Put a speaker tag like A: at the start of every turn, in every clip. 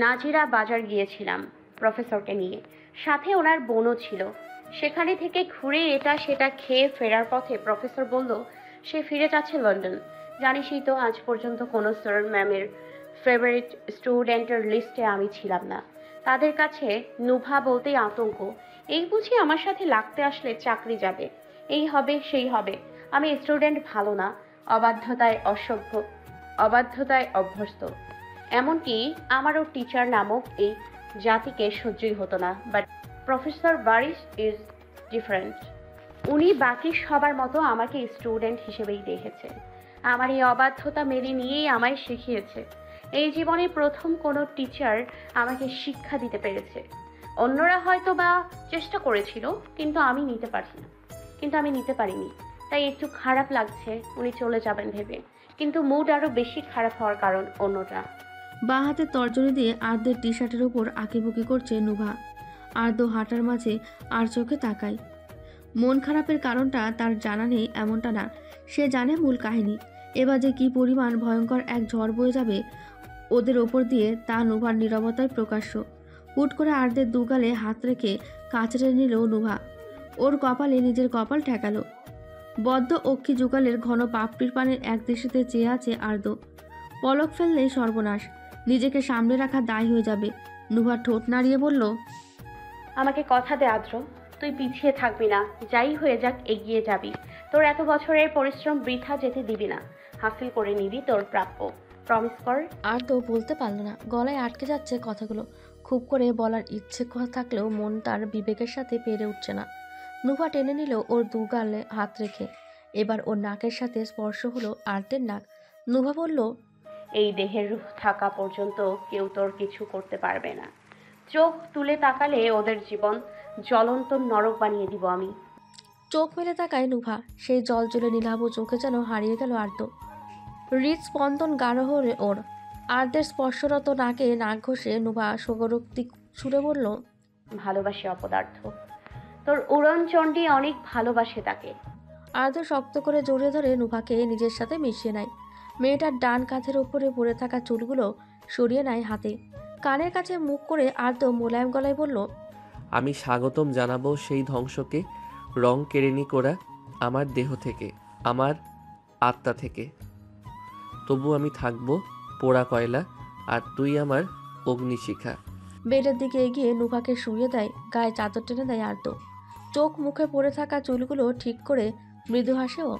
A: নাজিরা বাজার গিয়েছিলাম প্রফেসরকে নিয়ে, সাথে ওনার বোনও ছিল। সেখানে থেকে ঘুরে এটা সেটা খেয়ে ফেরার পথে প্রফেসর বলল সে ফিরে যাচ্ছে লন্ডন। জানিসই তো, আজ পর্যন্ত কোনো স্যার ম্যামের ফেভারিট স্টুডেন্টের লিস্টে আমি ছিলাম না। তাদের কাছে নুভা বলতেই আতঙ্ক। এই বুঝি আমার সাথে লাগতে আসলে চাকরি যাবে, এই হবে সেই হবে। আমি স্টুডেন্ট ভালো না, অবাধ্যতায় অসভ্য, অবাধ্যতায় অভ্যস্ত। এমনকি আমারও টিচার নামক এই জাতিকে সহ্যই হতো না। But professor Barish is different. উনি বাকি সবার মতো আমাকে স্টুডেন্ট হিসেবেই দেখেছে। আমার এই অবাধ্যতা মেনে নিয়েই আমায় শিখিয়েছে। এই জীবনে প্রথম কোনো টিচার আমাকে শিক্ষা দিতে পেরেছে। অন্যরা হয়তো বা চেষ্টা করেছিল, কিন্তু আমি নিতে পারিনি। তাই একটু খারাপ লাগছে উনি চলে যাবেন ভেবে, কিন্তু মুড আরো বেশি খারাপ হওয়ার কারণ অন্যটা।
B: বাঁ হাতে তর্জনী দিয়ে আর্দের টি শার্টের ওপর আঁকিবুকি করছে নুভা। আর্দ হাঁটার মাঝে আর চোখে তাকায়। মন খারাপের কারণটা তার জানা নেই এমনটা না, সে জানে মূল কাহিনী। এবার যে কী পরিমাণ ভয়ঙ্কর এক ঝড় বয়ে যাবে ওদের ওপর দিয়ে তা নুভার নীরবতায় প্রকাশ্য। হুট করে আর্দের দুগালে হাত রেখে কাচড়ে নিল নুভা। ওর কপালে নিজের কপাল ঠেকালো। বদ্ধ অক্ষি যুগালের ঘন পাপড়ির পানের এক দৃষ্টিতে চেয়ে আছে আর্দ। পলক ফেললেই সর্বনাশ, নিজেকে সামলে রাখা দায় হয়ে যাবে। নুভা ঠোঁট নাড়িয়ে বলল,
A: আমাকে কথা দে আদ্র, তুই পিছিয়ে থাকবি না, যাই হয়ে যাক এগিয়ে যাবি। তোর এত বছরের পরিশ্রম বৃথা যেতে দিবি না, হাসিল করে নিবি তোর প্রাপ্য। প্রমিস কর।
B: আর্দ বলতে পারল না, গলায় আটকে যাচ্ছে কথাগুলো। খুব করে বলার ইচ্ছে থাকলেও মন তার বিবেকের সাথে পেরে উঠছে না। নুভা টেনে নিল ওর দুগালে হাত রেখে। এবার ওর নাকের সাথে স্পর্শ হলো আর্দের নাক। নুভা বলল,
A: এই দেহের রূহ থাকা পর্যন্ত কেউ তোর কিছু করতে পারবে না। চোখ তুলে তাকালে ওদের জীবন জ্বলন্ত নরক বানিয়ে দিব আমি।
B: চোখ মেলে তাকায় নুভা। সেই জল জ্বলে নীলাভ চোখে যেন হারিয়ে গেল আর্দ। হৃদস্পন্দন গাঢ় হলে ওর। আর্দের স্পর্শরত নাকে নাক ঘষে নুভা স্বগরোক্তি সুরে বলল,
A: ভালোবাসে অপদার্থ, তোর উড়নচণ্ডী অনেক ভালোবাসে তাকে।
B: আর্দ্র শক্ত করে জড়িয়ে ধরে নুভাকে নিজের সাথে মিশিয়ে নেয়। মেয়েটার ডান কাঁধের ওপরে পড়ে থাকা চুলগুলো সরিয়ে নেয় হাতে। কানের কাছে মুখ করে আর্দ্র মোলায়েম গলায় বলল,
C: আমি স্বাগতম জানাবো সেই ধ্বংসকে, রং কেড়েনি করা আমার দেহ থেকে, আমার আত্মা থেকে। তবু আমি থাকবো পোড়া কয়লা, আর তুই আমার অগ্নিশিখা।
B: বেডের দিকে এগিয়ে নুভাকে শুয়ে দেয়, গায়ে চাদর টেনে দেয় আর্দ্র। চোখ মুখে পড়ে থাকা চুলগুলো ঠিক করে মৃদু হাসেও।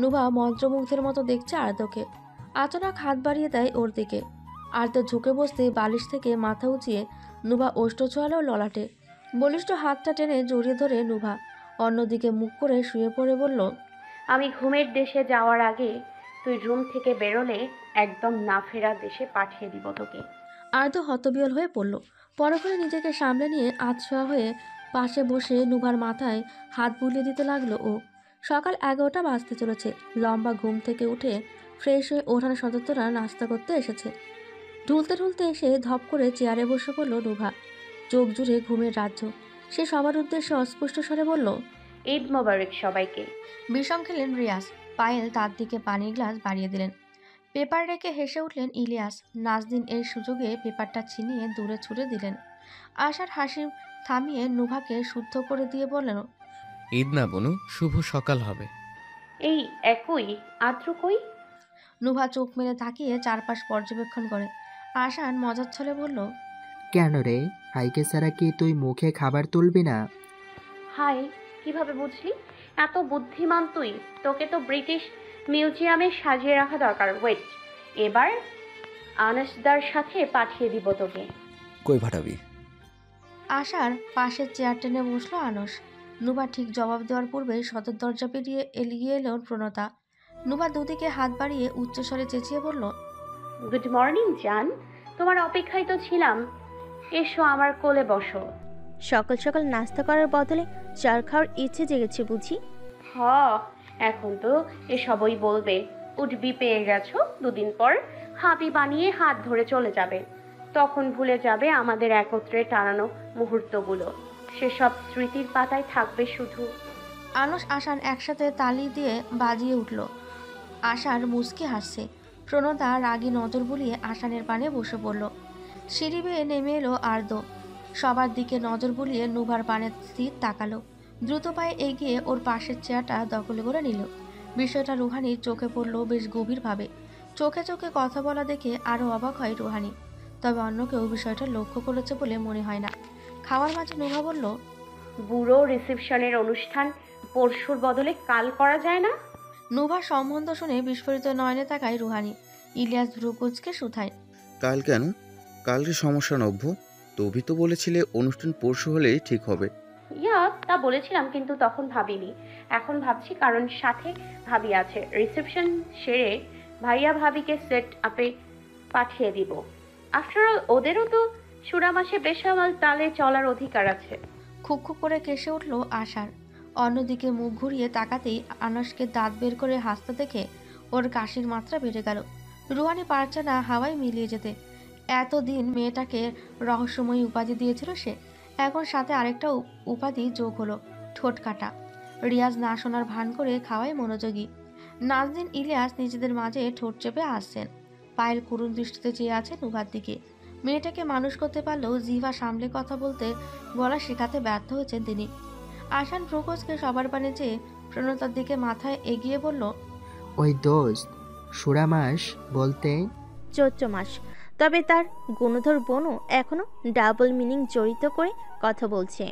B: নুভা মন্ত্রমুগ্ধের মতো দেখছে আর্দ্রকে। আচনাক হাত বাড়িয়ে দেয় ওর দিকে। আর্দ্র ঝুঁকে বসতে বালিশ থেকে মাথা উঁচিয়ে নুভা ওষ্ঠ ছোঁয়ালো ললাটে। বলিষ্ঠ হাতটা টেনে জড়িয়ে ধরে নুভা অন্যদিকে মুখ করে শুয়ে পড়ে বলল,
A: আমি ঘুমের দেশে যাওয়ার আগে তুই রুম থেকে বেরোলে একদম না ফেরা দেশে পাঠিয়ে দিব তোকে।
B: আর্দ্র হতবিহ্বল হয়ে পড়ল। পরক্ষণে নিজেকে সামলে নিয়ে আধশোয়া হয়ে পাশে বসে নুভার মাথায় হাত বুলিয়ে দিতে লাগলো ও। সকাল 11টা বাজতে চলেছে। লম্বা ঘুম থেকে উঠে ফ্রেশ হয়ে ওঠার সদস্যরা নাস্তা করতে এসেছে। ঢুলতে ঢুলতে এসে ধপ করে চেয়ারে বসে পড়ল নুভা। চোখ জুড়ে ঘুমের রাজ্য। সে সবার উদ্দেশ্যে অস্পষ্ট স্বরে বলল,
A: ঈদ মোবারক সবাইকে।
B: বিষম খেলেন রিয়াজ। পায়েল তার দিকে পানির গ্লাস বাড়িয়ে দিলেন। পেপার রেখে হেসে উঠলেন ইলিয়াস। নাজদিন এই সুযোগে পেপারটা ছিনিয়ে দূরে ছুড়ে দিলেন। আশার হাসি থামিয়ে নুভাকে শুদ্ধ করে দিয়ে বললেন,
D: ঈদ না বনু, শুভ সকাল হবে।
A: এই একই আদ্র কই?
B: নুভা চোখ মেলে তাকিয়ে চারপাশ পর্যবেক্ষণ করে। আশান মজার ছলে বলল,
E: কেন রে, ভাইকে ছাড়া কি তুই মুখে খাবার তুলবি না?
A: হাই, কিভাবে বুঝলি? এত বুদ্ধিমান তুই, তোকে তো ব্রিটিশ মিউজিয়ামে সাজিয়ে রাখা দরকার। ওয়েট, এবার আনাসদার সাথে পাঠিয়ে দিব তোকে।
F: কই পাঠাবি?
B: আশার পাশের চেয়ার টেনে বসলো আনস। নুভা ঠিক জবাব দেওয়ার পূর্বে সদর দরজা পেরিয়ে এগিয়ে এলেন প্রণতা। নুভা দুদিকে হাত বাড়িয়ে উচ্চস্বরে চেঁচিয়ে বলল,
A: গুড মর্নিং জান, তোমার অপেক্ষায় তো ছিলাম। এসো আমার কোলে বসো।
G: সকাল সকাল নাস্তা করার বদলে চার খাওয়ার ইচ্ছে জেগেছে বুঝি?
A: হ, এখন তো এসবই বলবে। উঠবি পেয়ে গেছো, দুদিন পর হাবি বানিয়ে হাত ধরে চলে যাবে। তখন ভুলে যাবে আমাদের একত্রে টানানো মুহূর্তগুলো। সেসব স্মৃতির পাতায় থাকবে শুধু।
B: আনস আশান একসাথে তালি দিয়ে বাজিয়ে উঠল। আশার মুচকি হাসছে। প্রণতা রাগী নজর বুলিয়ে আসানের পানে বসে পড়ল। সিঁড়ি বেয়ে নেমে এলো আর্দ্র। সবার দিকে নজর বুলিয়ে নুভার পানে স্থির তাকালো। দ্রুত পায়ে এগিয়ে ওর পাশের চেয়ারটা দখলে করে নিল। বিষয়টা রুহানির চোখে পড়ল বেশ গভীরভাবে। চোখে চোখে কথা বলা দেখে আরও অবাক হয় রুহানি। তবে অন্য কেউ বিষয়টা লক্ষ্য করেছে বলে মনে হয় না। খাওয়ার মাঝে নুভা বলল,
A: বুড়ো রিসেপশনের অনুষ্ঠান পরশুর বদলে কাল করা যায় না?
B: নুভার সম্বন্ধ শুনে বিস্ফোরিত নয়নে তাকায় রুহানি। ইলিয়াস ভ্রুকুচকে শুধায়,
F: কাল কেন? কালকে সমস্যা নভ্য। তবি তো বলেছিলে অনুষ্ঠান পরশু হলেই ঠিক হবে।
A: তা বলেছিলাম, কিন্তু তখন ভাবিনি। এখন ভাবছি, কারণ সাথে ভাবি আছে। রিসেপশন সেরে ভাইয়া ভাবিকে সেট আপে পাঠিয়ে দিব। আফটারঅল ওদেরও তো সুরামাসে বেসামাল তালে চলার অধিকার আছে।
B: খুব খুব করে কেসে উঠল আশার। অন্যদিকে মুখ ঘুরিয়ে তাকাতেই আনাসকে দাঁত বের করে হাসতে দেখে ওর কাশির মাত্রা বেড়ে গেল। রুহানি পারছে না হাওয়ায় মিলিয়ে যেতে। এতদিন মেয়েটাকে রহস্যময়ী উপাধি দিয়েছিল সে, এখন সাথে আরেকটা উপাধি যোগ হলো, ঠোঁট কাটা। রিয়াজ না শোনার ভান করে খাওয়ায় মনোযোগী। নাজদিন, ইলিয়াস নিজেদের মাঝে ঠোঁট চেপে আসছেন। পায়েল করুণ দৃষ্টিতে চেয়ে আছে নুভার দিকে। মেয়েটাকে মানুষ করতে পারলেও জিভা সামলে কথা বলতে বলা শেখাতে ব্যর্থ হয়েছেন তিনি। আসান প্রকোচকে সবার পানে চেয়ে প্রণতার দিকে মাথায় এগিয়ে বলল,
E: ওই দোস্ত, সুরামাস বলতে?
G: চৈত্র মাস, তবে তার গুণধর বোনও এখনো ডাবল মিনিং জড়িত করে কথা বলছে।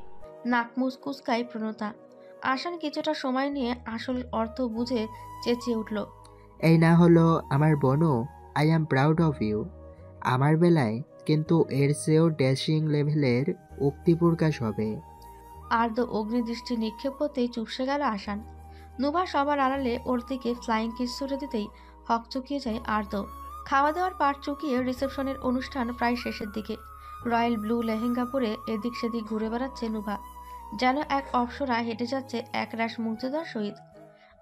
B: নাক মুসকুসকায় প্রণতা। আসান কিছুটা সময় নিয়ে আসল অর্থ বুঝে চেঁচিয়ে উঠল,
E: এই না হলো আমার বোনও? I am proud of you. আমার বেলায় কিন্তু এর চেয়েও ড্যাশিং লেভেলের উক্তি প্রকাশ হবে।
B: আর্দ্র অগ্নিদৃষ্টি নিক্ষেপ করতেই চুপসে গেল আসান। নুভা সবার আড়ালে ওর দিকে ফ্লাইং কিস ছুড়ে দিতেই হকচকিয়ে যায় আর্দ্র। খাওয়া দাওয়ার পাট চুকিয়ে রিসেপশনের অনুষ্ঠান প্রায় শেষের দিকে। রয়্যাল ব্লু লেহেঙ্গা পরে এদিক সেদিক ঘুরে বেড়াচ্ছে নুভা, যেন এক অপ্সরা হেঁটে যাচ্ছে একরাশ মুগ্ধতার সহিত।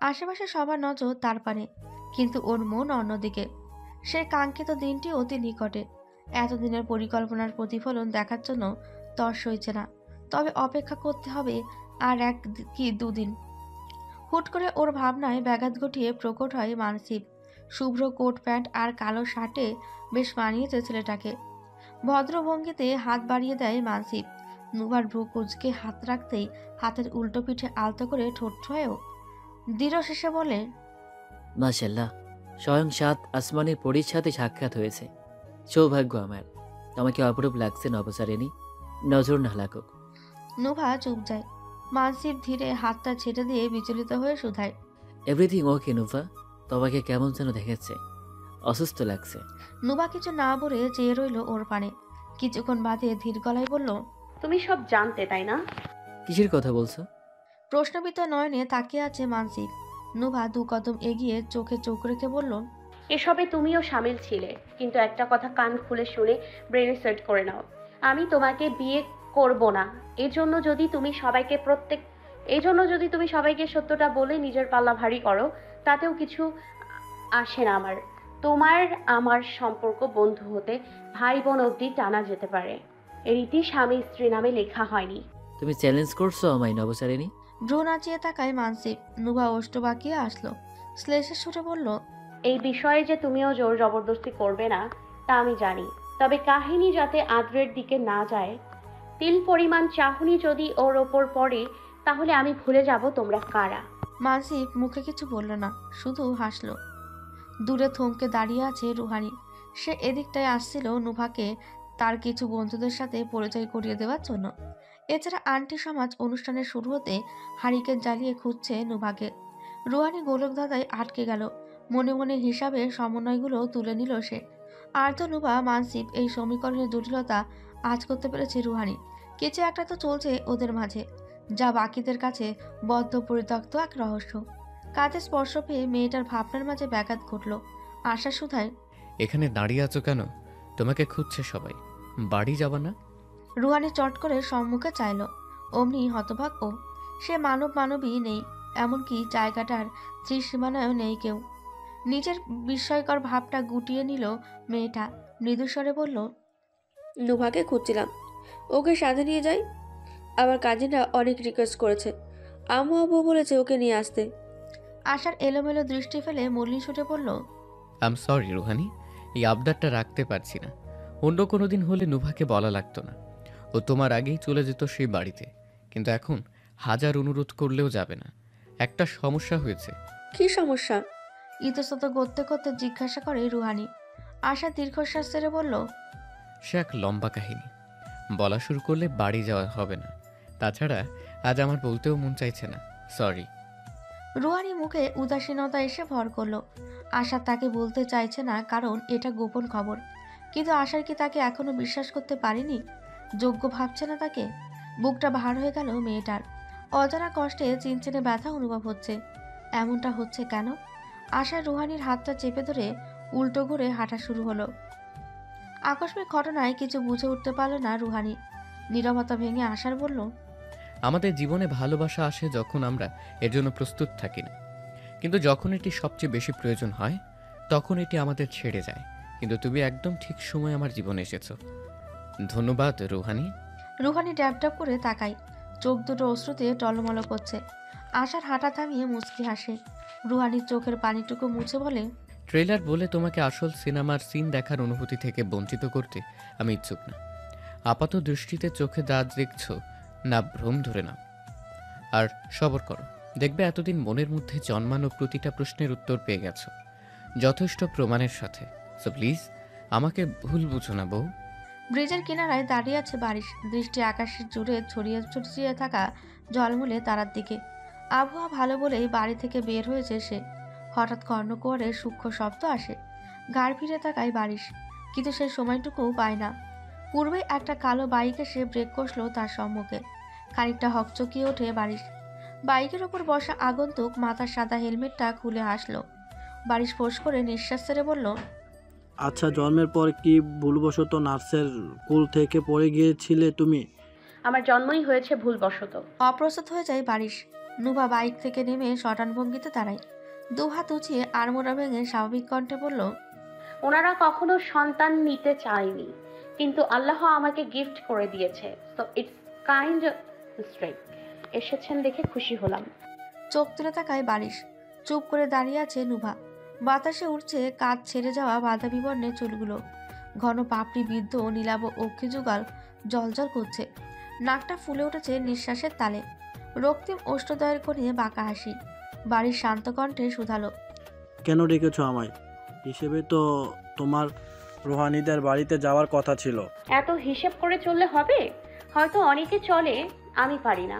B: আশেপাশে সবার নজর তার পানে, কিন্তু ওর মন অন্যদিকে। সে কাঙ্ক্ষিত দিনটি অতি নিকটে। এতদিনের পরিকল্পনার প্রতিফলন দেখার জন্য তর সইছে না। তবে অপেক্ষা করতে হবে আর এক কি দুদিন। হুট করে ওর ভাবনায় ব্যাঘাত ঘটিয়ে প্রকট হয় মানসিক। শুভ্র কোট প্যান্ট আর কালো শার্টে বেশ মানিয়েছে ছেলেটাকে। ভদ্রভঙ্গিতে হাত বাড়িয়ে দেয় মানসিক। নুভার ভ্রু কুঁচকে হাত রাখতেই হাতের উল্টো পিঠে আলতো করে ঠোঁট ছোঁয়েও দৃঢ় শেষে বলে,
H: মাশাল্লাহ, স্বয়ং সাত আসমানের পরীর সাথে সাক্ষাৎ হয়েছে। সৌভাগ্য আমার। আমাকে অপরূপ লাগছে নবচারিণী, নজর না লাগুক।
B: নুভা চুপ যায়। মানসিক ধীরে হাতটা ছেড়ে দিয়ে বিচলিত হয়ে শুধায়,
H: এভরিথিং ওকে নুভা? তোমাকে কেমন যেন দেখাচ্ছে, অসুস্থ লাগছে।
B: নুভা কিছু না বলে চেয়ে রইল ওর পানে। কিছুক্ষণ বাদে ধীর গলায় বলল,
A: তুমি সব জানতে, তাই না?
H: কিসের কথা বলছো?
B: প্রশ্নবিদ্ধ নয়নে তাকিয়ে আছে মানসিক। নুভা দু কদম এগিয়ে চোখে চোখ রেখে বলল,
A: এসবে তুমিও সামিল ছিলে, কিন্তু একটা কথা কান খুলে শুনে ব্রেনে সেট করে নাও। আমি তোমাকে বিয়ে করব না। এজন্য যদি তুমি সবাইকে সত্যটা বলে নিজের পাল্লা ভারী করো, তাতেও কিছু আসে না আমার। তোমার আমার সম্পর্ক বন্ধু হতে ভাই বোন অবধি টানা যেতে পারে। রীতি স্বামী স্ত্রী নামে লেখা হয়নি।
H: তুমি চ্যালেঞ্জ করছো আমায় নবচারিণী?
B: ভ্রু নাচিয়ে তাকায় মানসিক। নুভা ওষ্ঠ বাঁকিয়ে আসলো। শ্লেষের সুরে বলল,
A: এই বিষয়ে যে তুমিও জোর জবরদস্তি করবে না তা আমি জানি, তবে কাহিনী যাতে আদ্রের দিকে না যায়, তিল পরিমাণ চাহনি যদি ওর ওপর পড়ে, তাহলে আমি ভুলে যাব তোমরা কারা।
B: মানসিক মুখে কিছু বলল না, শুধু হাসলো। দূরে থমকে দাঁড়িয়ে আছে রুহানি। সে এদিকটায় আসছিল নুভাকে তার কিছু বন্ধুদের সাথে পরিচয় করিয়ে দেওয়ার জন্য। এছাড়া আন্টি সমাজ অনুষ্ঠানের শুরু হতে হারিকেন জ্বালিয়ে খুঁজছে নুভাকে। রুহানি গোলক ধাঁধায় আটকে গেল। মনে মনে হিসাবে সমন্বয়গুলো তুলে নিল সে। আর তো নুভা মানসিক এই সমীকরণের জটিলতা আজ করতে পেরেছে রুহানি। কিছু একটা তো চলছে ওদের মাঝে, যা বাকিদের কাছে বদ্ধ পরিত্যক্ত এক রহস্য। কাঁধে স্পর্শ পেয়ে মেয়েটার ভাবনার মাঝে ব্যাঘাত ঘটল। আশা শুধায়,
D: এখানে দাঁড়িয়ে আছো কেন? তোমাকে খুঁজছে সবাই, বাড়ি যাবা না?
B: রুহানি চট করে সম্মুখে চাইল। অমনি হতভাগ ও। সে মানবই নেই, এমনকি জায়গাটার ত্রিসীমানায়ও নেই কেউ। নিজের বিস্ময়কর ভাবটা গুটিয়ে নিল মেয়েটা। মৃদুস্বরে বলল,
I: নুভাকে খুঁজছিলাম, ওকে সাথে নিয়ে যাই। আমার কাজিনরা অনেক রিকোয়েস্ট করেছে, আম্মু আব্বু বলেছে ওকে নিয়ে আসতে।
B: আশার এলোমেলো দৃষ্টি ফেলে মলিন সুরে বলল,
D: আই এম সরি রুহানি, এই আবদারটা রাখতে পারছি না। অন্য কোনো দিন হলে নুভাকে বলা লাগতো না, ও তোমার আগেই চলে যেত সেই বাড়িতে। কিন্তু এখন হাজার অনুরোধ করলেও যাবে না। একটা সমস্যা হয়েছে।
I: কি সমস্যা?
B: ইতস্তত করতে করতে জিজ্ঞাসা করে রুহানি। আশা দীর্ঘশ্বাস ছেড়ে বলল,
D: সে এক লম্বা কাহিনী, বলা শুরু করলে বাড়ি যাওয়া হবে না। তাছাড়া আজ আমার বলতেও মন চাইছে না, সরি।
B: রুহানি মুখে উদাসীনতা এসে ভর করলো। আশা তাকে বলতে চাইছে না কারণ এটা গোপন খবর। কিন্তু আশার কি তাকে এখনো বিশ্বাস করতে পারেনি? যোগ্য ভাবছে না তাকে? বুকটা ভার হয়ে গেল মেয়েটার। অজানা কষ্টে চিনচিনে ব্যথা অনুভব হচ্ছে। এমনটা হচ্ছে কেন? আশা রুহানির হাতটা চেপে ধরে উল্টো ঘুরে হাঁটা শুরু হলো। আকস্মিক ঘটনায় কিছু বুঝে উঠতে পারল না রুহানি। নীরবতা ভেঙে আশার বলল,
D: আমাদের জীবনে ভালোবাসা আসে যখন আমরা এর জন্য প্রস্তুত থাকি না, কিন্তু যখন এটি সবচেয়ে বেশি প্রয়োজন হয় তখন এটি আমাদের ছেড়ে যায়। কিন্তু তুমি একদম ঠিক সময় আমার জীবনে এসেছো। ধন্যবাদ রুহানি।
B: রুহানি ড্যাব ড্যাব করে তাকায়। চোখ দুটো অশ্রুতে টলমল করছে। আশার হাঁটা থামিয়ে মুচকি হাসে। রুহানির চোখের পানিটুকু মুছে বলে,
D: ট্রেলার বলে তোমাকে আসল সিনেমার সিন দেখার অনুভূতি থেকে বঞ্চিত করতে আমি ইচ্ছুক না। আপাত দৃষ্টিতে চোখে দাঁত দেখছো না, ভ্রম ধরে নাও আর সবর করো। দেখবে এতদিন মনের মধ্যে জন্মানো প্রতিটা প্রশ্নের উত্তর পেয়ে গেছো, যথেষ্ট প্রমাণের সাথে। সো প্লিজ আমাকে ভুল বুঝো না বউ।
B: ব্রিজের কিনারায় দাঁড়িয়ে আছে বারিশ। দৃষ্টি আকাশের জুড়ে ছড়িয়ে ছড়িয়ে থাকা ঝলমলে তারার দিকে। আবহাওয়া ভালো বলেই বাড়ি থেকে বের হয়েছে সে। হঠাৎ কর্ণকুয়ারের সূক্ষ্ম শব্দ আসে। ঘাড় ফিরে তাকায় বারিশ, কিন্তু সেই সময়টুকুও পায় না। পূর্বে একটা কালো বাইক এসে ব্রেক কষল তার সম্মুখে। খানিকটা হকচকিয়ে ওঠে বারিশ। বাইকের ওপর বসা আগন্তুক মাথার সাদা হেলমেটটা খুলে আসলো। বারিশ ফোঁস করে নিঃশ্বাস ছেড়ে বলল,
J: আচ্ছা, জন্মের পর কি ভুলবশত নার্সের কোল থেকে পড়ে গিয়েছিলে তুমি?
A: আমার জন্মই হয়েছে ভুলবশত।
B: অপ্রস্তুত হয়ে যায় বারিশ। নুভা বাইক থেকে নেমে শটান ভঙ্গিতে দাঁড়ায়। দুহাত উঁচিয়ে আড়মোড়া ভেঙে স্বাভাবিক কণ্ঠে বলল,
A: ওনারা কখনো সন্তান নিতে চায়নি, কিন্তু আল্লাহ আমাকে গিফট করে দিয়েছে। So it's kind straight. এসেছেন দেখে খুশি হলাম।
B: চোখ তুলে তাকায় বারিশ। চুপ করে দাঁড়িয়ে আছে নুভা। বাতাসে উঠছে কাজ ছেড়ে যাওয়া বাধা বিবর্ণে চুলগুলো। ঘন পাপড়ি বিদ্ধ নীলাভ অক্ষি যুগল জলজল করছে। নাকটা ফুলে উঠেছে নিঃশ্বাসের তালে। রক্তিম অষ্টদয়ের কোণে বাঁকা হাসি। বাড়ির শান্ত কণ্ঠে শুধালো,
J: কেন ডেকেছ আমায়? হিসেবে তো তোমার রোহানিদের বাড়িতে যাওয়ার কথা ছিল।
A: এত হিসেব করে চললে হবে? হয়তো অনেকে চলে, আমি পারি না।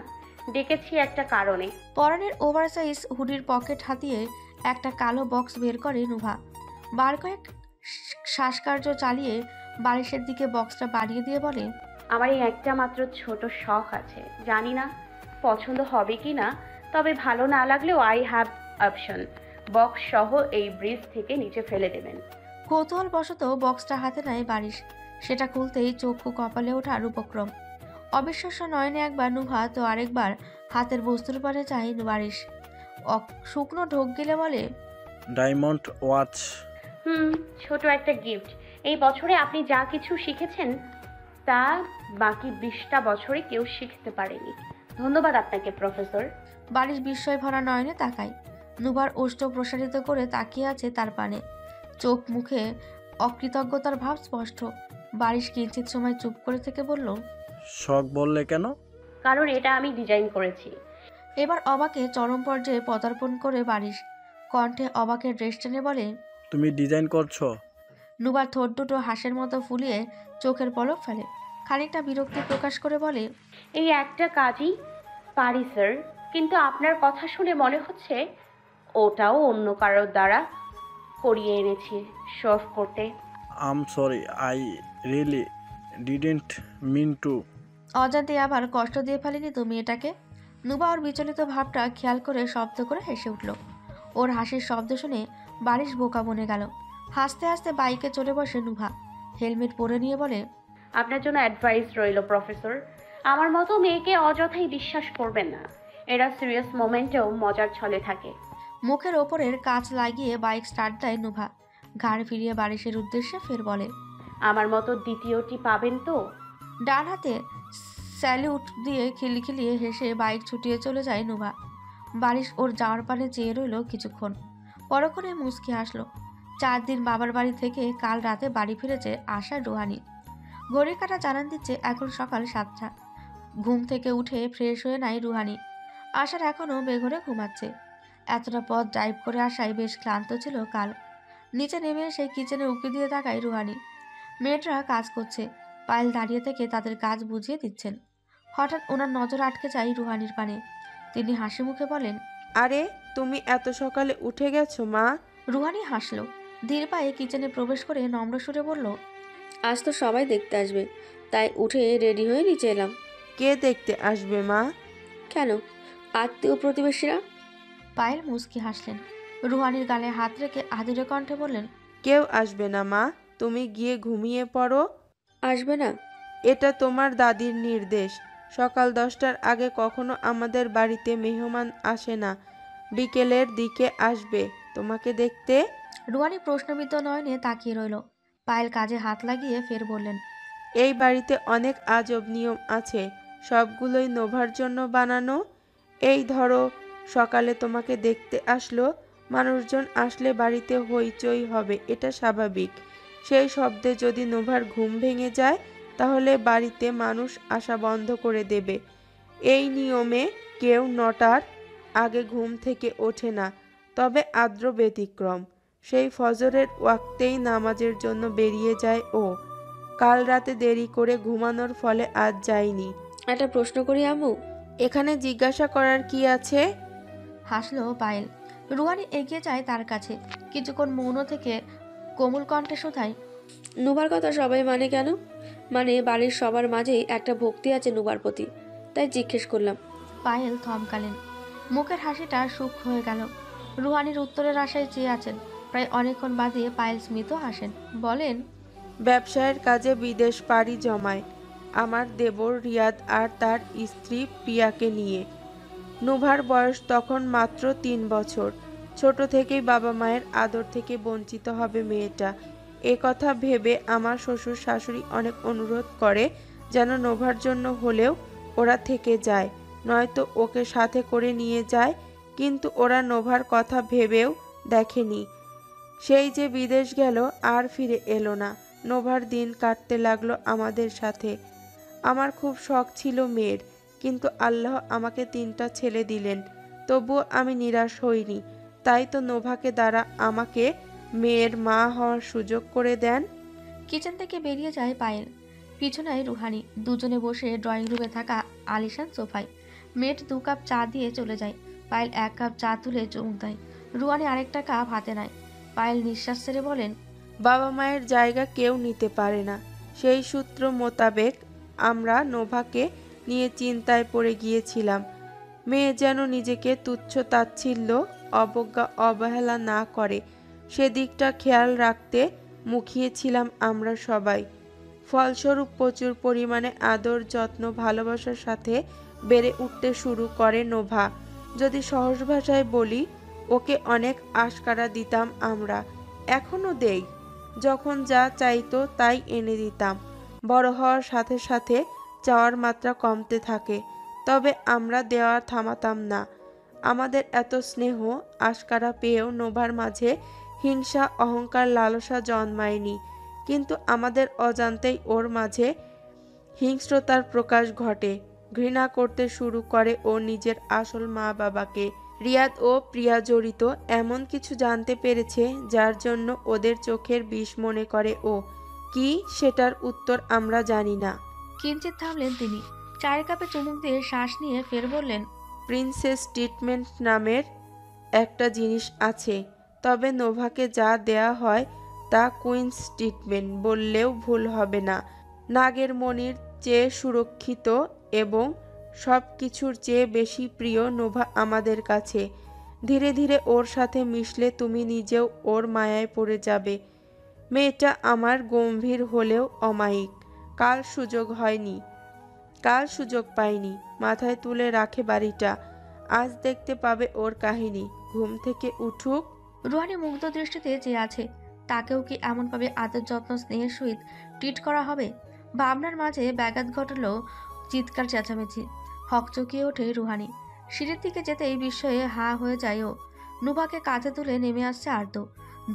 A: ডেকেছি একটা কারণে।
B: পরনের ওভারসাইজ হুডির পকেট হাতিয়ে একটা কালো বক্স বের করে নুভা। বার কয়েক শ্বাসকার্য চালিয়ে বারিশের দিকে বক্সটা বাড়িয়ে দিয়ে বলে,
A: আমার এই একটা মাত্র ছোট শখ আছে, জানি না পছন্দ হবে কি না, তবে ভালো না লাগলেও আই হ্যাভ অপশন। বক্স সহ এই ব্রিজ থেকে নিচে ফেলে দেবেন।
B: কৌতূহল বশত বক্সটা হাতে নেয় বারিশ। সেটা খুলতেই চক্ষু কপালে ওঠার উপক্রম। অবিশ্বাস্য নয়নে একবার নুভা তো আরেকবার হাতের বস্তুর পারে চাই বারিশ। শুকনো ঢোক গেলে বলে,
J: ডায়মন্ড ওয়াচ।
A: ছোট একটা গিফট। এই বছরে আপনি যা কিছু শিখেছেন তা বাকি 20টা বছরে কেউ শিখতে পারেনি। ধন্যবাদ আপনাকে প্রফেসর।
B: বারিশ বিস্ময় ভরা নয়নে তাকায়। নুভার ওষ্ঠ প্রসারিত করে তাকিয়ে আছে তার পানে। চোখ মুখে অকৃতজ্ঞতার ভাব স্পষ্ট। বারিশ কিঞ্চিত সময় চুপ করে থেকে বলল,
J: শখ বললে কেন?
A: কারণ এটা আমি ডিজাইন করেছি।
B: এবার অবাকে চরম পর্যায়ে পদার্পণ করে বারিশ কণ্ঠে অবাকের রেশ টেনে বলে,
J: তুমি ডিজাইন করছো?
B: নুবার ঠোঁট দুটো হাঁসের মতো ফুলিয়ে চোখের পলক ফেলে। খানিকটা বিরক্তি প্রকাশ করে বলে,
A: এই একটা কাজই পারি স্যার, কিন্তু আপনার কথা শুনে মনে হচ্ছে ওটাও অন্য কারোর দ্বারা করিয়ে এনেছি শো অফ করতে।
J: I'm sorry, I really didn't mean to.
B: অজান্তে আবার কষ্ট দিয়ে ফেলেনি তো মেয়েটাকে? নুবা ওর বিচলিত ভাবটা খেয়াল করে শব্দ করে হেসে উঠল। ওর হাসির শব্দ শুনে বারিশ বোকা বনে গেল। হাসতে হাসতে বাইকে চলে বসে নুভা। হেলমেট পরে নিয়ে বলে,
A: আপনার জন্য অ্যাডভাইস রইল প্রফেসর, আমার মতো মেয়েকে অযথাই বিশ্বাস করবেন না। এরা সিরিয়াস মোমেন্টেও মজার ছলে থাকে।
B: মুখের ওপরের কাঁচ লাগিয়ে বাইক স্টার্ট দেয় নুভা। ঘাড় ফিরিয়ে বারিশের উদ্দেশ্যে ফের বলে,
A: আমার মতো দ্বিতীয়টি পাবেন তো?
B: ডান হাতে স্যালিউট দিয়ে খিলখিলিয়ে হেসে বাইক ছুটিয়ে চলে যায় নুভা। বারিশ ওর যাওয়ার পানে চেয়ে রইল কিছুক্ষণ। পরক্ষণে মুচকি হাসলো। 4 দিন বাবার বাড়ি থেকে কাল রাতে বাড়ি ফিরেছে আশা রুহানি। ঘড়ির কাঁটা জানান দিচ্ছে এখন সকাল 7টা। ঘুম থেকে উঠে ফ্রেশ হয়ে নাই রুহানি। আশার এখনও বেঘরে ঘুমাচ্ছে। এতটা পথ ড্রাইভ করে আসায় বেশ ক্লান্ত ছিল কাল। নিচে নেমে এসে কিচেনে উঁকি দিয়ে তাকায় রুহানি। মেয়েরা কাজ করছে। পায়েল দাঁড়িয়ে থেকে তাদের কাজ বুঝিয়ে দিচ্ছেন। হঠাৎ ওনার নজর আটকে যায় রুহানির পানে। তিনি হাসি মুখে বলেন,
K: আরে তুমি এত সকালে উঠে গেছো মা?
B: রুহানি হাসল। ধীর পায়ে কিচেনে প্রবেশ করে নম্র সুরে বলল,
I: আজ তো সবাই দেখতে আসবে, তাই উঠে রেডি হয়ে নিচে এলাম।
K: কে দেখতে আসবে মা?
I: কেন, আত্মীয় প্রতিবেশীরা।
B: পায়েল মুচকি হাসলেন। রুহানির গালে হাত রেখে আদুরে কণ্ঠে বললেন,
K: কেউ আসবে না মা, তুমি গিয়ে ঘুমিয়ে পড়ো।
I: আসবে না?
K: এটা তোমার দাদির নির্দেশ। সকাল 10টার আগে কখনো আমাদের বাড়িতে মেহমান আসে না। বিকেলের দিকে আসবে তোমাকে দেখতে।
B: রুহানি প্রশ্নবিদ্ধ নয়নে তাকিয়ে রইল। পায়েল কাজে হাত লাগিয়ে ফের বললেন,
K: এই বাড়িতে অনেক আজব নিয়ম আছে, সবগুলোই নোভার জন্য বানানো। এই ধরো, সকালে তোমাকে দেখতে আসলো, মানুষজন আসলে বাড়িতে হইচই হবে, এটা স্বাভাবিক। সেই শব্দে যদি নোভার ঘুম ভেঙে যায় তাহলে বাড়িতে মানুষ আসা বন্ধ করে দেবে। এই নিয়মে কেউ 9টার আগে ঘুম থেকে ওঠে না, তবে আদ্র ব্যতিক্রম। সেই ফজরের ওয়াক্তেই নামাজের জন্য বেরিয়ে যায় ও। কাল রাতে দেরি করে ঘুমানোর ফলে আজ যায়নি।
I: একটা প্রশ্ন করি আম্মু?
K: এখানে জিজ্ঞাসা করার কি আছে?
B: হাসলো পায়েল। রুহানি এগিয়ে যায় তার কাছে। কিছুক্ষণ মৌন থেকে কোমল কণ্ঠে শোধায়,
I: নুবার কথা সবাই মানে কেন? মানে বাড়ির সবার মাঝেই একটা ভক্তি আছে নুবার প্রতি, তাই জিজ্ঞেস করলাম।
B: পায়েল থমকালেন। মুখের হাসিটা সূক্ষ্ম হয়ে গেল। রুহানির উত্তরের আশায় চেয়ে আছেন। প্রায় অনেকক্ষণ বাদে পায়েল স্মিত হাসেন। বলেন,
K: ব্যবসায়ের কাজে বিদেশ পাড়ি জমায় আমার দেবর রিয়াদ আর তার স্ত্রী প্রিয়াকে নিয়ে। নুভার বয়স তখন মাত্র 3 বছর। ছোট থেকেই বাবা মায়ের আদর থেকে বঞ্চিত হবে মেয়েটা। এ কথা ভেবে আমার শ্বশুর শাশুড়ি অনেক অনুরোধ করে যেন নোভার জন্য হলেও ওরা থেকে যায়, নয়তো ওকে সাথে করে নিয়ে যায়। কিন্তু ওরা নোভার কথা ভেবেও দেখেনি। সেই যে বিদেশ গেল আর ফিরে এলো না। নোভার দিন কাটতে লাগলো আমাদের সাথে। আমার খুব শখ ছিল মেয়ের, কিন্তু আল্লাহ আমাকে 3টা ছেলে দিলেন, তবুও আমি নিরাশ হইনি। তাই তো নোভাকে দ্বারা আমাকে মেয়ের মা হওয়ার সুযোগ করে দেন।
B: কিচেন থেকে বেরিয়ে যায় পায়েল। পিছনায় রুহানি। দুজনে বসে ড্রয়িং রুমে থাকা আলিশান সোফায়। মেট 2 কাপ চা দিয়ে চলে যায়। পায়েল 1 কাপ চা তুলে চুমুক দেয়। রুহানি আরেকটা কাপ হাতে নেয়। পায়েল নিঃশ্বাস ছেড়ে বলেন,
K: বাবা মায়ের জায়গা কেউ নিতে পারে না। সেই সূত্র মোতাবেক আমরা নোভাকে নিয়ে চিন্তায় পড়ে গিয়েছিলাম। মেয়ে যেন নিজেকে তুচ্ছ তাচ্ছিল্য অবজ্ঞা অবহেলা না করে, সেদিকটা খেয়াল রাখতে মুখিয়েছিলাম আমরা সবাই। ফলস্বরূপ প্রচুর পরিমাণে আদর যত্ন ভালোবাসার সাথে বেড়ে উঠতে শুরু করে নোভা। যদি সহজ ভাষায় বলি, ওকে অনেক আশকারা দিতাম আমরা, এখনও দেই। যখন যা চাইতো তাই এনে দিতাম। বড় হওয়ার সাথে সাথে চাওয়ার মাত্রা কমতে থাকে, তবে আমরা দেওয়া থামাতাম না। আমাদের এত স্নেহ আশকারা পেয়েও নোভার মাঝে হিংসা অহংকার লালসা জন্মায়নি, কিন্তু আমাদের অজান্তেই ওর মাঝে হিংস্রতার প্রকাশ ঘটে। ঘৃণা করতে শুরু করে ও নিজের আসল মা বাবাকে। রিয়াদ ও প্রিয়া জড়িত এমন কিছু জানতে পেরেছে যার জন্য ওদের চোখের বিষ মনে করে ও। কি সেটার উত্তর আমরা জানি না।
B: কিঞ্চিত থামলেন তিনি। চায়ের কাপে চুমুক দিয়ে শ্বাস নিয়ে ফের বললেন,
K: প্রিন্সেস ট্রিটমেন্ট নামের একটা জিনিস আছে, তবে নোভাকে যা দেয়া হয় তা কুইন্স ট্রিটমেন্ট বললেও ভুল হবে না। নাগের মণির চেয়ে সুরক্ষিত এবং সব কিছুর চেয়ে বেশি প্রিয় নোভা আমাদের কাছে। ধীরে ধীরে ওর সাথে মিশলে তুমি নিজেও ওর মায়ায় পড়ে যাবে। মেয়েটা আমার গম্ভীর হলেও অমায়িক। কাল সুযোগ পাইনি, মাথায় তুলে রাখে বাড়িটা। আজ দেখতে পাবে ওর কাহিনী। ঘুম থেকে উঠুক।
B: রুহানি মুগ্ধ দৃষ্টিতে চেয়ে আছে। তাকেও কি এমনভাবে আদর যত্ন স্নেহের সহিত ট্রিট করা হবে? ভাবনার মাঝে ব্যাঘাত ঘটল চিৎকার চেঁচামেচি। হকচকিয়ে ওঠে রুহানি। সিঁড়ির দিকে যেতেই বিস্ময়ে হা হয়ে যায় ও। নুভাকে কাঁধে তুলে নেমে আসছে আর্দ্র।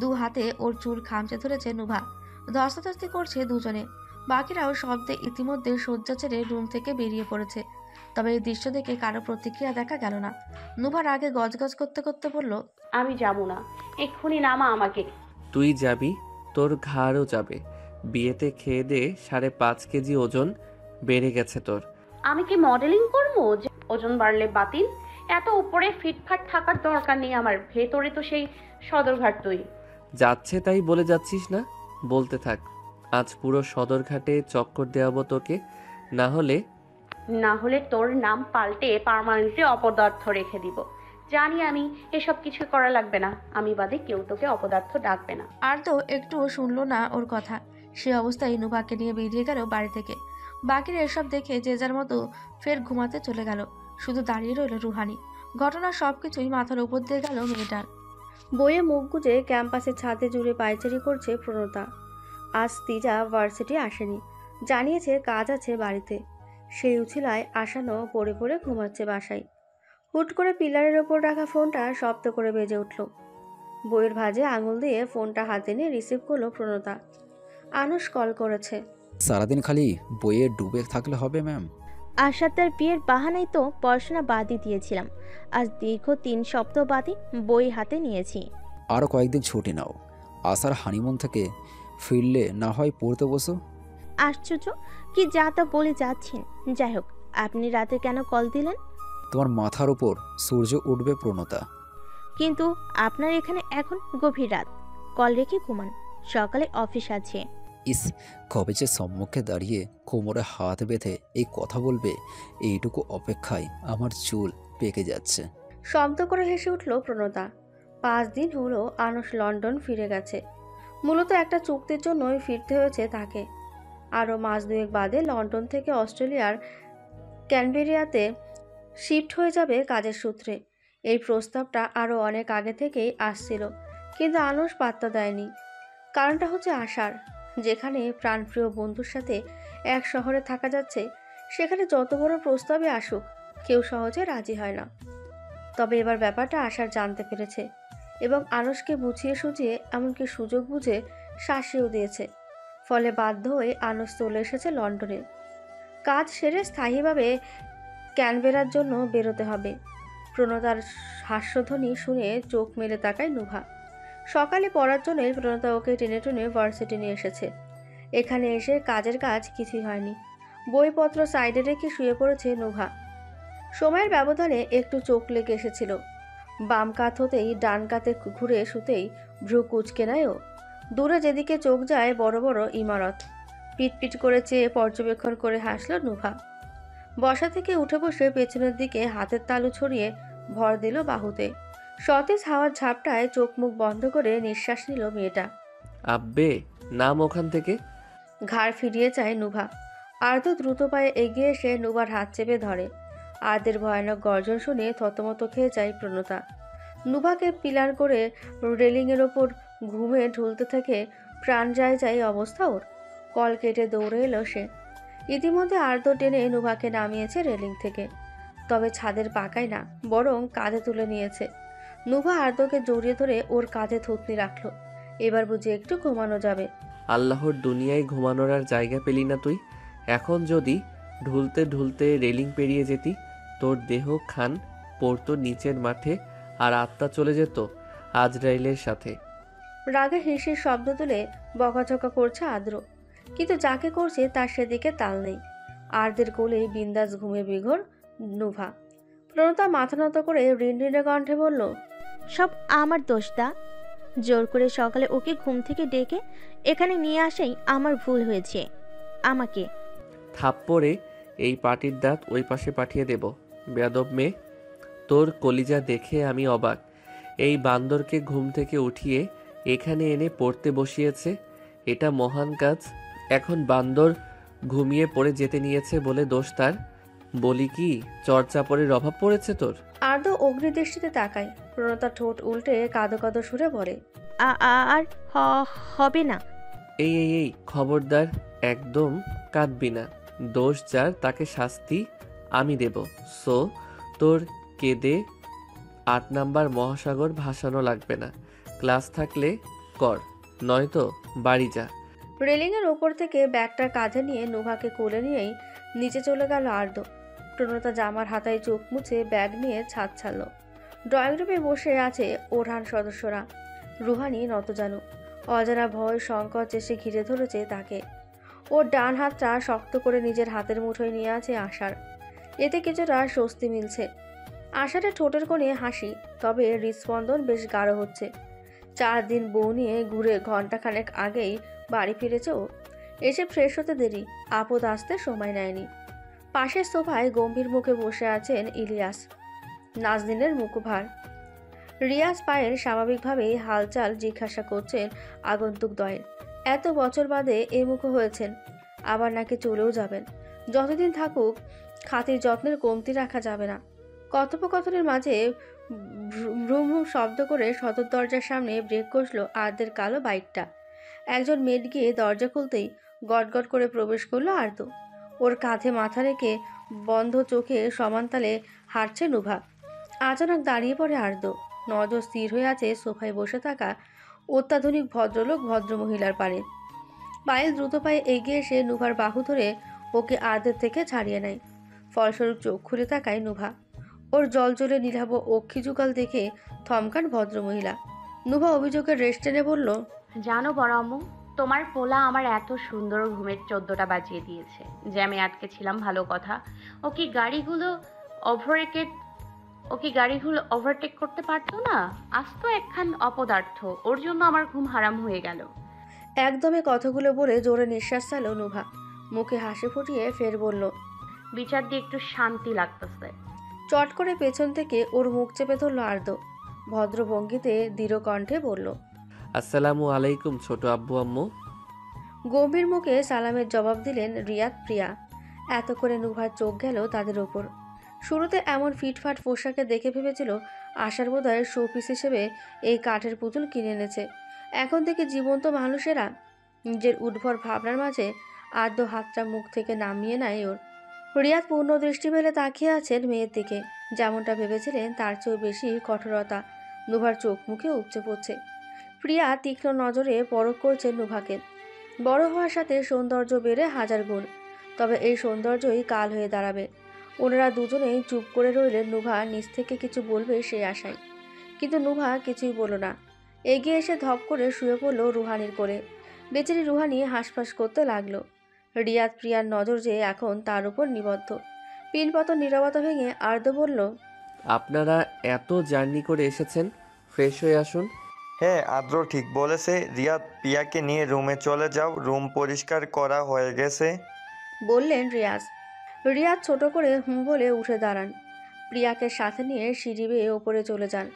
B: দু হাতে ওর চুল খামচে ধরেছে নুভা। ধস্তাধস্তি করছে দুজনে। বাকিরাও শব্দে ইতিমধ্যে শয্যা ছেড়ে রুম থেকে বেরিয়ে পড়েছে। তবে এই দৃশ্য দেখে কারো প্রতিক্রিয়া দেখা গেল না। নুভার আগে গজগজ করতে করতে বলল,
A: আমি যাবো না, এক্ষুনি নামা আমাকে।
C: তুই যাবি, তোর ঘাড়ও যাবে। বিয়েতে খেয়ে দে 5.5 কেজি ওজন বেড়ে গেছে তোর।
A: আমি কি মডেলিং করবো যে ওজন বাড়লে বাতিল? এত উপরে ফিটফাট থাকার দরকার নেই আমার। ভেতরে তো সেই সদরঘাট তুই।
C: যাচ্ছে তাই বলে যাচ্ছিস না? বলতে থাক। আজ পুরো সদরঘাটে চক্কর দেওয়াবো তোকে, না হলে তোর নাম পাল্টে পার্মানেন্টলি অপদার্থ রেখে দিব। জানি আমি, এসব কিছু করা লাগবে না। আমি বাদে কেউ তোকে অপদার্থ ডাকবে না।
B: আর তো একটুও শুনলো না ওর কথা। সে অবস্থায় নুভাকে নিয়ে বেরিয়ে গেল বাড়ি থেকে। বাকিরা এসব দেখে যে যার মতো ফের ঘুমাতে চলে গেল। শুধু দাঁড়িয়ে রইল রুহানি। ঘটনার সবকিছুই মাথার উপর দিয়ে গেল মেয়েটার।
I: বইয়ে মুখ গুজে ক্যাম্পাসের ছাদে জুড়ে পায়চারি করছে প্রণতা। আজ তিজা ভার্সিটি আসেনি, জানিয়েছে কাজ আছে বাড়িতে। সেই উছিলায় আসানো পড়ে পড়ে ঘুমাচ্ছে বাসায়। হুট করে পিলারের ওপর রাখা ফোনটা শব্দ করে বেজে উঠল। বইয়ের ভাঁজে আঙুল দিয়ে ফোনটা হাতে নিয়ে রিসিভ করলো প্রণতা। আনুশ কল করেছে।
L: সারাদিন খালি বইয়ে ডুবে থাকলে হবে ম্যাম?
G: আশাতের বিয়ের বাহানায় তো পড়াশোনা বাদই দিয়েছিলাম। আজ দীর্ঘ 3 সপ্তাহ বাদই বই হাতে নিয়েছি।
L: আরও কয়েকদিন ছুটি নাও। আসার হানিমুন থেকে ফিরলে না হয় পড়তে বসো।
G: আশ্চর্য, কি যা তা বলে যাচ্ছেন। যাই হোক, আপনি রাতে কেন কল দিলেন?
L: তোমার মাথার উপর সূর্য উঠবে প্রণতা।
G: কিন্তু আপনার এখানে এখন গভীর রাত। কল রেখে ঘুমান, সকালে অফিস আছে।
L: ইস, কবে যে সম্মুখে দাঁড়িয়ে কোমরে হাত বেঁধে এই কথা বলবে, এইটুকু অপেক্ষায় আমার চুল পেকে যাচ্ছে।
I: শব্দ করে হেসে উঠল প্রণতা। 5 দিন হলো আনুশ লন্ডন ফিরে গেছে। মূলত একটা চুক্তির জন্যই ফিরতে হয়েছে তাকে। আরও মাস 2 বাদে লন্ডন থেকে অস্ট্রেলিয়ার ক্যানবেরিয়াতে শিফট হয়ে যাবে কাজের সূত্রে। এই প্রস্তাবটা আরও অনেক আগে থেকেই আসছিল, কিন্তু আনুশ পাত্তা দেয়নি। কারণটা হচ্ছে আশার। যেখানে প্রাণপ্রিয় বন্ধুর সাথে এক শহরে থাকা যাচ্ছে, সেখানে যত বড় প্রস্তাবে আসুক কেউ সহজে রাজি হয় না। তবে এবার ব্যাপারটা আশার জানতে পেরেছে এবং আনুশকে বুঝিয়ে সুঝিয়ে, এমনকি সুযোগ বুঝে শাসিয়েও দিয়েছে। ফলে বাধ্য হয়ে আনুশ চলে এসেছে লন্ডনে। কাজ সেরে স্থায়ীভাবে ক্যানবেরার জন্য বেরোতে হবে। প্রণতার হাস্যধ্বনি শুনে চোখ মেলে তাকায় নুভা। সকালে পড়ার জন্যই প্রণতা ওকে টেনে টেনে ভার্সিটি নিয়ে এসেছে। এখানে এসে কাজের কাজ কিছুই হয়নি। বইপত্র সাইডে রেখে শুয়ে পড়েছে নুভা। সময়ের ব্যবধানে একটু চোখ লেগে এসেছিল। বাম কাত হতেই ডান কাতে ঘুরে শুতেই ভ্রু কুঁচকে নেয় ও। দূরে যেদিকে চোখ যায় বড় বড় ইমারত। পিটপিট করে চেয়ে পর্যবেক্ষণ করে হাসল নুভা। বসা থেকে উঠে বসে পেছনের দিকে হাতের তালু ছড়িয়ে ভর দিল বাহুতে। সতেজ হাওয়ার ঝাপটায় চোখ মুখ বন্ধ করে নিঃশ্বাস নিল মেয়েটা।
C: আব্বে, নাম ওখান থেকে।
I: ঘাড় ফিরিয়ে চায় নুভা। আর্দ্র দ্রুত পায়ে এগিয়ে এসে নুভার হাত চেপে ধরে। আর্দের ভয়ানক গর্জন শুনে থতমত খেয়ে যায় প্রণতা। নুভাকে পিলার করে রেলিংয়ের ওপর ঘুমে ঢুলতে থেকে প্রাণ যায় যায় অবস্থা ওর। কল কেটে দৌড়ে এলো সে। ইতিমধ্যে আর্দ্র টেনে নুভাকে নামিয়েছে রেলিং থেকে। তবে ছাদের পাকায় না, বরং কাঁধে তুলে নিয়েছে। নুভা আর্দ্রকে জড়িয়ে ধরে ওর কাঁধে থুতনি রাখল। এবার বুঝি একটু ঘুমানো যাবে।
C: আল্লাহর দুনিয়ায় ঘুমানোর আর জায়গা পেলি না তুই। এখন যদি ঢুলতে ঢুলতে রেলিং পেরিয়ে যেতি, তোর দেহ খান পড়তো নিচের মাঠে আর আত্মা চলে যেত আজরাইলের সাথে।
I: রাগে হিসির শব্দ তুলে বকাঝকা করছে আদ্র, কিন্তু যাকে করছে তার সেদিকে তাল নেই। আর্দের কোলে বিন্দাস ঘুমে বিঘর নুভা। প্রণতা মাথা নত করে রিনরিনে কণ্ঠে বলল,
G: সব আমার দোষ দা। জোর করে সকালে ওকে ঘুম থেকে ডেকে এখানে নিয়ে আসাই আমার ভুল হয়েছে। আমাকে
C: থাপ্পড়ে এই পাটির দাঁত ওই পাশে পাঠিয়ে দেব। বেয়াদব মেয়ে, তোর কলিজা দেখে আমি অবাক। এই বান্দরকে ঘুম থেকে উঠিয়ে এখানে এনে পড়তে বসিয়েছে, এটা মহান কাজ। এখন বান্দর ঘুমিয়ে পড়ে যেতে নিয়েছে বলে দোষ তার। বলি কি, চর্চাপড়ের অভাব পড়েছে তোর?
I: আর্দ্র অগ্নিদৃষ্টিতে তাকায়। প্রণতা ঠোঁট উল্টে কাঁদো কাঁদো সুরে বলে,
G: আর হবে না।
C: এই এই এই খবরদার, একদম কাঁদবি না। দোষ যার তাকে শাস্তি আমি দেব। সো তোর কেঁদে 8 নাম্বার মহাসাগর ভাসানো লাগবে না। ক্লাস থাকলে কর, নয়তো বাড়ি যা।
I: রেলিংয়ের ওপর থেকে ব্যাগটা কাঁধে নিয়ে নুভাকে কোলে নিয়েই নিচে চলে গেল আর্দ্র। প্রণতা জামার হাতায় চোখ মুছে ব্যাগ নিয়ে ছাদ ছাড়ল। ড্রয়িং রুমে বসে আছে ওরহান সদস্যরা। রুহানি নতজানু, অজানা ভয় সংকোচ এসে ঘিরে ধরেছে তাকে। ওর ডান হাতটা শক্ত করে নিজের হাতের মুঠোয় নিয়ে আছে আশার। এতে কিছুটা স্বস্তি মিলছে। আশাটা ঠোঁটের কোণে হাসি, তবে হৃদস্পন্দন বেশ গাঢ় হচ্ছে। 4 দিন বউ নিয়ে ঘুরে ঘন্টাখানেক আগেই বাড়ি ফিরেছে ও। এসে ফ্রেশ হতে দেরি, আপদ আসতে সময় নেয়নি। পাশের সোফায় গম্ভীর মুখে বসে আছেন ইলিয়াস, নাজনীনের মুখভার। রিয়াজ পায়ের স্বাভাবিকভাবেই হালচাল জিজ্ঞাসা করছেন আগন্তুক দয়ের। এত বছর বাদে এ মুখো হয়েছেন, আবার নাকি চলেও যাবেন। যতদিন থাকুক খাতির যত্নের কমতি রাখা যাবে না। কথোপকথনের মাঝে ভ্রুম ভ্রুম শব্দ করে সদর দরজার সামনে ব্রেক কষল আর্দের কালো বাইকটা। একজন মেড গিয়ে দরজা খুলতেই গটগট করে প্রবেশ করলো আর্দ। ওর কাঁধে মাথা রেখে বন্ধ চোখে সমানতালে হাঁটছে নুভা। আচানক দাঁড়িয়ে পড়ে আর্দ। নজর স্থির হয়ে আছে সোফায় বসে থাকা অত্যাধুনিক ভদ্রলোক ভদ্রমহিলার পানে। পায়েল দ্রুত পায়ে এগিয়ে এসে নুভার বাহু ধরে ওকে আর্দের থেকে ছাড়িয়ে নেয়। ফলস্বরূপ চোখ খুলে তাকায় নুভা। ওর জলজলে নীলাভ অক্ষি যুগল দেখে থমকান ভদ্রমহিলা। নুভা অভিযোগের রেশ টেনে বলল,
A: জানো বড় আম্মু, তোমার পোলা আমার এত সুন্দর ঘুমের 14টা বাজিয়ে দিয়েছে যে আমি আটকে ছিলাম। ভালো কথা, ও কি গাড়িগুলো ওভারটেক করতে পারতো না? আজ তো একখান অপদার্থ, ওর জন্য আমার ঘুম হারাম হয়ে গেল।
I: একদমে কথাগুলো বলে জোরে নিঃশ্বাস ছাড়ল নুভা। মুখে হাসি ফুটিয়ে ফের বলল,
A: বিচার দিয়ে একটু শান্তি লাগতেছে।
I: চট করে পেছন থেকে ওর মুখ চেপে ধরল আর্দ। ভদ্রভঙ্গিতে দৃঢ় কণ্ঠে বলল,
C: আসসালামু আলাইকুম ছোট আব্বু আম্মু।
I: গম্ভীর মুখে সালামের জবাব দিলেন রিয়াদ প্রিয়া। এত করে নুভার চোখ গেল তাদের ওপর। শুরুতে এমন ফিটফাট পোশাকে দেখে ভেবেছিল আশার বোধহয় শোপিস হিসেবে এই কাঠের পুতুল কিনে এনেছে। এখন থেকে জীবন্ত মানুষেরা। নিজের উদ্ভর ভাবনার মাঝে আর্দ্র হাতটা মুখ থেকে নামিয়ে নেয় ওর। রিয়াদ পূর্ণ দৃষ্টি মেলে তাকিয়ে আছেন মেয়ের দিকে। যেমনটা ভেবেছিলেন তার চেয়েও বেশি কঠোরতা নুভার চোখ মুখে উপচে পড়ছে। প্রিয়া তীক্ষ্ণ নজরে পরখ করছে নুভাকে। বড় হওয়ার সাথে সৌন্দর্য বেড়ে 1000 গুণ, তবে এই সৌন্দর্যই কাল হয়ে দাঁড়াবে। ওনারা দুজনেই চুপ করে রইলেন নুভা নিজ থেকে কিছু বলবে সেই আশায়। কিন্তু নুভা কিছুই বলল না। এগিয়ে এসে ধপ করে শুয়ে পড়ল রুহানির কোলে। বেচারি রুহানি হাঁসফাঁস করতে লাগলো। রিয়াদ প্রিয়ার নজর যে এখন তার উপর নিবদ্ধ। পিনপতন নীরবতা ভেঙে আর্দ্র বলল,
C: আপনারা এত জার্নি করে এসেছেন, ফ্রেশ হয়ে আসুন।
M: হ্যাঁ, আদ্র ঠিক বলেছে। রিয়াদ, প্রিয়াকে নিয়ে রুমে চলে যাও, রুম পরিষ্কার করা হয়ে গেছে
I: বললেন রিয়াজ। রিয়াদ ছোট করে হুম বলে উঠে দাঁড়ান। প্রিয়াকে সাথে নিয়ে সিঁড়ি বেয়ে ওপরে চলে যান।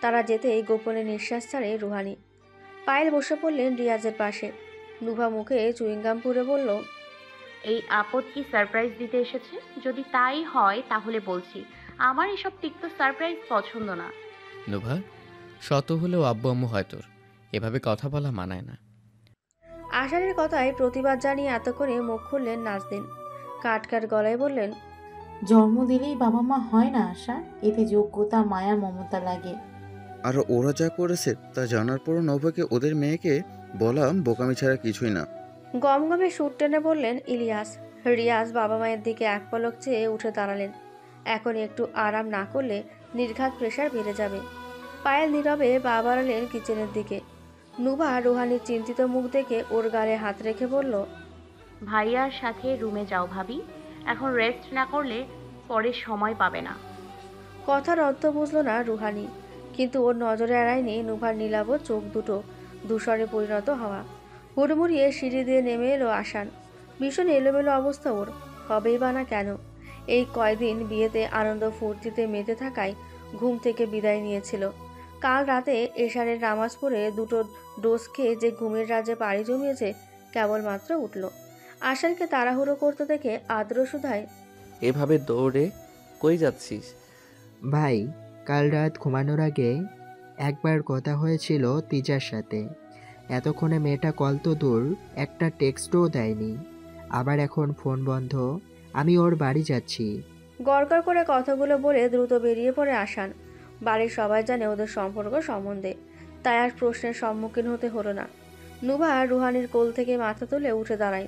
I: তারা যেতেই গোপনে নিঃশ্বাস ছাড়ে রুহানি। পায়েল বসে পড়লেন রিয়াজের পাশে। নুভা মুখে চুইংগাম পুরে বলল,
A: এই আপদ কি সারপ্রাইজ দিতে এসেছে? যদি তাই হয় তাহলে বলছি, আমার এসব তিক্ত সারপ্রাইজ পছন্দ না।
D: নুভা, শত হলেও আব্বু আম্মু হয় তোর, এভাবে কথা বলা মানায় না।
I: আষাঢ়ের কথায় প্রতিবাদ জানিয়ে এতক্ষণে মুখ খুললেন নাজদিন। কাট কাট গলায় বললেন,
N: জন্ম দিলেই বাবা মা হয় না আশা, এতে যোগ্যতা মায়া মমতা লাগে।
F: আর ওরা যা করেছে তা জানার পরও নভাকে ওদের মেয়েকে বলা বোকামি ছাড়া কিছুই না।
I: গমগমে সুর টেনে বললেন ইলিয়াস। রিয়াজ বাবা মায়ের দিকে এক পলক চেয়ে উঠে দাঁড়ালেন। এখন একটু আরাম না করলে নির্ঘাত প্রেশার বেড়ে যাবে। পায়েল নীরবে পা বাড়ালেন কিচেনের দিকে। নুভা রুহানির চিন্তিত মুখ দেখে ওর গালে হাত রেখে বলল,
A: ভাইয়ার সাথে রুমে যাও ভাবি, এখন রেস্ট না করলে পরে সময় পাবে না।
I: কথার অর্থ বুঝল না রুহানি, কিন্তু ওর নজরে এড়ায়নি নুভার নীলাভ চোখ দুটো ধূসরে পরিণত হওয়া। হুড়মুড়িয়ে সিঁড়ি দিয়ে নেমে এলো আসান। ভীষণ এলোমেলো অবস্থা ওর, হবেই বা না কেন। এই কয়দিন বিয়েতে আনন্দ ফুর্তিতে মেতে থাকায় ঘুম থেকে বিদায় নিয়েছিল। কাল রাতে এশারের নামাজ পড়ে 2টো ডোজ খেয়ে যে ঘুমের রাজ্যে পাড়ি জমিয়েছে কেবলমাত্র উঠল। আশানকে তাড়াহুড়ো করতে দেখে আদ্র শুধায়,
C: এভাবে দৌড়ে কই যাচ্ছিস?
E: ভাই, কাল রাত ঘুমানোর আগে একবার কথা হয়েছিল তিজার সাথে। এতক্ষণে মেয়েটা কল তো দূর, একটা টেক্সটও দেয়নি। আবার এখন ফোন বন্ধ। আমি ওর বাড়ি যাচ্ছি।
I: গড়গড় করে কথাগুলো বলে দ্রুত বেরিয়ে পড়ে আসান। বাড়ির সবাই জানে ওদের সম্পর্ক সম্বন্ধে। তাই আর প্রশ্নের সম্মুখীন হতে হলো না। নুভা রুহানির কোল থেকে মাথা তুলে উঠে দাঁড়ায়।